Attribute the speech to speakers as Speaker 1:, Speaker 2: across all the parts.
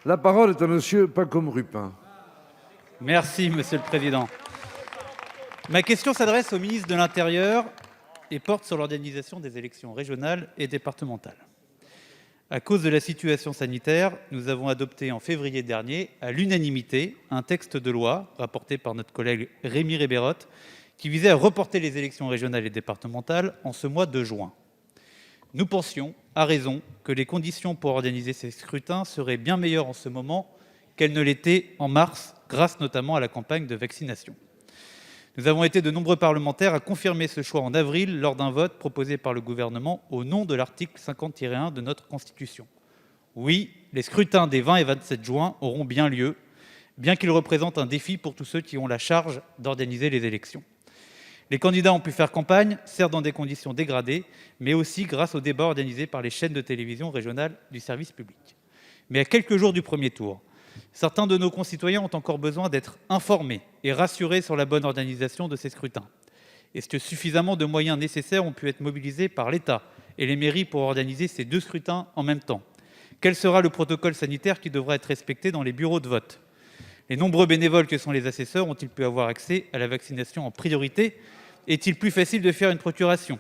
Speaker 1: La parole est à monsieur Pacôme Rupin.
Speaker 2: Merci, Monsieur le Président. Ma question s'adresse au ministre de l'Intérieur et porte sur l'organisation des élections régionales et départementales. À cause de la situation sanitaire, nous avons adopté en février dernier, à l'unanimité, un texte de loi, rapporté par notre collègue Rémi Rebeyrotte, qui visait à reporter les élections régionales et départementales en ce mois de juin. Nous pensions, à raison, que les conditions pour organiser ces scrutins seraient bien meilleures en ce moment qu'elles ne l'étaient en mars, grâce notamment à la campagne de vaccination. Nous avons été de nombreux parlementaires à confirmer ce choix en avril lors d'un vote proposé par le gouvernement au nom de l'article 50-1 de notre Constitution. Oui, les scrutins des 20 et 27 juin auront bien lieu, bien qu'ils représentent un défi pour tous ceux qui ont la charge d'organiser les élections. Les candidats ont pu faire campagne, certes dans des conditions dégradées, mais aussi grâce aux débats organisés par les chaînes de télévision régionales du service public. Mais à quelques jours du premier tour, certains de nos concitoyens ont encore besoin d'être informés et rassurés sur la bonne organisation de ces scrutins. Est-ce que suffisamment de moyens nécessaires ont pu être mobilisés par l'État et les mairies pour organiser ces deux scrutins en même temps? Quel sera le protocole sanitaire qui devra être respecté dans les bureaux de vote? Les nombreux bénévoles que sont les assesseurs ont-ils pu avoir accès à la vaccination en priorité? Est-il plus facile de faire une procuration?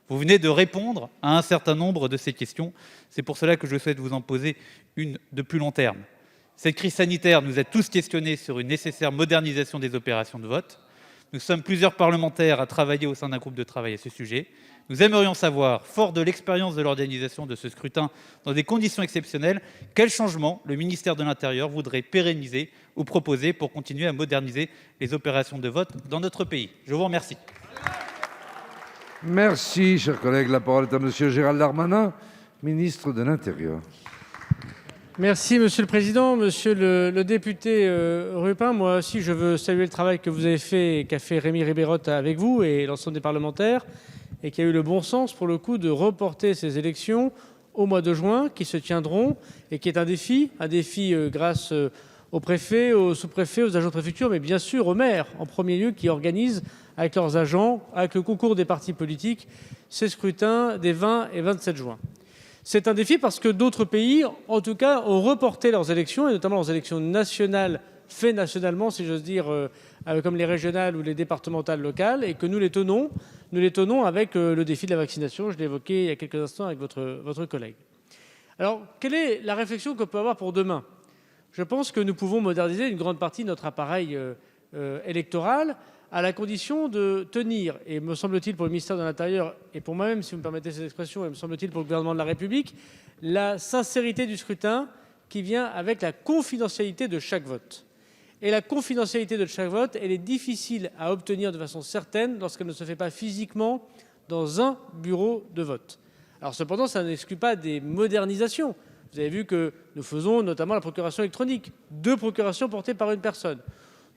Speaker 2: Vous venez de répondre à un certain nombre de ces questions. C'est pour cela que je souhaite vous en poser une de plus long terme. Cette crise sanitaire nous a tous questionnés sur une nécessaire modernisation des opérations de vote. Nous sommes plusieurs parlementaires à travailler au sein d'un groupe de travail à ce sujet. Nous aimerions savoir, fort de l'expérience de l'organisation de ce scrutin dans des conditions exceptionnelles, quels changements le ministère de l'Intérieur voudrait pérenniser ou proposer pour continuer à moderniser les opérations de vote dans notre pays. Je vous remercie.
Speaker 1: Merci, cher collègue. La parole est à monsieur Gérald Darmanin, ministre de l'Intérieur.
Speaker 3: Merci, Monsieur le Président. Monsieur le député Rupin, moi aussi, je veux saluer le travail que vous avez fait et qu'a fait Rémi Rebeyrotte avec vous et l'ensemble des parlementaires, et qui a eu le bon sens, pour le coup, de reporter ces élections au mois de juin, qui se tiendront, et qui est un défi grâce aux préfets, aux sous-préfets, aux agents de préfecture, mais bien sûr aux maires, en premier lieu, qui organisent avec leurs agents, avec le concours des partis politiques, ces scrutins des 20 et 27 juin. C'est un défi parce que d'autres pays, en tout cas, ont reporté leurs élections, et notamment leurs élections nationales, faites nationalement, si j'ose dire, comme les régionales ou les départementales locales, et que nous les tenons avec le défi de la vaccination. Je l'ai évoqué il y a quelques instants avec votre collègue. Alors, quelle est la réflexion qu'on peut avoir pour demain? Je pense que nous pouvons moderniser une grande partie de notre appareil électoral, à la condition de tenir, et me semble-t-il pour le ministère de l'Intérieur, et pour moi-même, si vous me permettez cette expression, et me semble-t-il pour le gouvernement de la République, la sincérité du scrutin qui vient avec la confidentialité de chaque vote. Et la confidentialité de chaque vote, elle est difficile à obtenir de façon certaine lorsqu'elle ne se fait pas physiquement dans un bureau de vote. Alors cependant, ça n'exclut pas des modernisations. Vous avez vu que nous faisons notamment la procuration électronique, 2 procurations portées par une personne.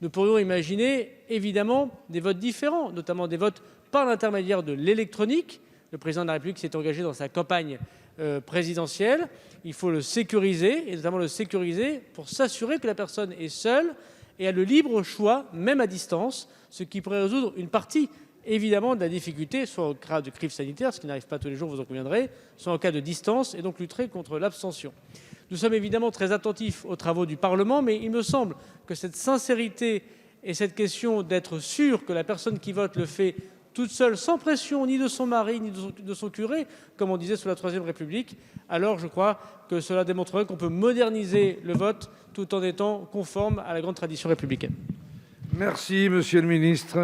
Speaker 3: Nous pourrions imaginer évidemment des votes différents, notamment des votes par l'intermédiaire de l'électronique. Le président de la République s'est engagé dans sa campagne présidentielle. Il faut le sécuriser, et notamment le sécuriser pour s'assurer que la personne est seule et a le libre choix, même à distance, ce qui pourrait résoudre une partie évidemment de la difficulté, soit en cas de crise sanitaire, ce qui n'arrive pas tous les jours, vous en conviendrez, soit en cas de distance, et donc lutter contre l'abstention. Nous sommes évidemment très attentifs aux travaux du Parlement, mais il me semble que cette sincérité et cette question d'être sûr que la personne qui vote le fait toute seule, sans pression ni de son mari, ni de son curé, comme on disait sous la Troisième République, alors je crois que cela démontrerait qu'on peut moderniser le vote tout en étant conforme à la grande tradition républicaine.
Speaker 1: Merci, monsieur le ministre.